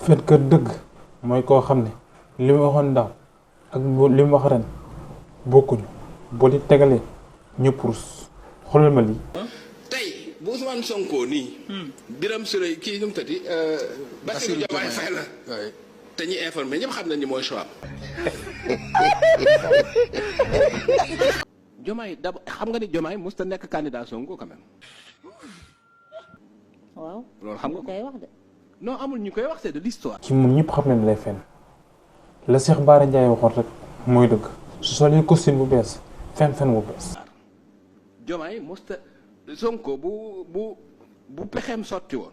fenkat dëgg mooy koo xam ne li mu waxoon daaw ak li mu wax ren bokkuñu boo di tegalee ñëpp rus xoolal ma lii. tey bu Ousmane Sonko nii. Birame Souleye kii nu mu tëddi. Bassirou Diomaye Faye la. te ñi informé ñëpp xam nañ ni mooy choix. Diomaye da xam nga ni Diomaye mosut a nekk candidat Sonko quand même. waaw loolu xam nga koy wax de. non amul ñu koy wax c'est de l'histoire. ci moom ñëpp xam nañ lay fenn la Cheikh Bara Ndiaye waxoon rek mooy dëgg su solee costume bu bees fen bu bees. Diomaye mosut a Sonko bu pexeem sotti woon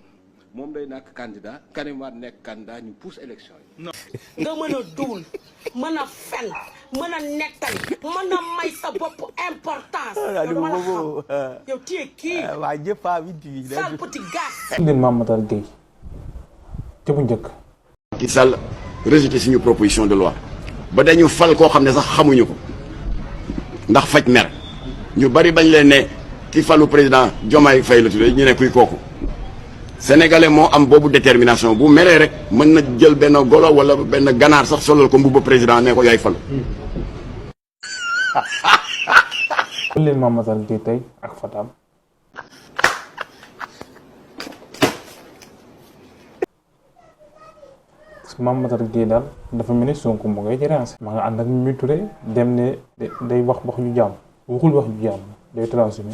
moom day nekk candidat Karim Wade nekk candidat ñu pousse élection yi. nga mën a duul mën a fen mën a nettali mën a may sa bopp importance. loolu mën a xam yow téye kii. waa jëpp a bi sale petit gars. ngeen Mame Matar Gueye ca bu njëkk. Macky Sall rejeté suñu proposition de loi ba dañu fal koo xam ne sax xamuñu ko ndax faj mer ñu bari bañ leen ne ki falu président Diomaye Faye la tuddee ñu ne kuy kooku sénégalais moo am boobu détermination bu meree rek mën na jël benn golo wala benn ganaar sax solal ko mbubba président ne ko yaay falu. xool leen Mame Matar Gueye tey ak Fataam. Mame Matar Gueye daal dafa mel ni Sonko mu ngay déranger. maa nga ànd ak Mimi Touré dem ne day wax ju jàmm waxul wax ju jàmm day transhumé.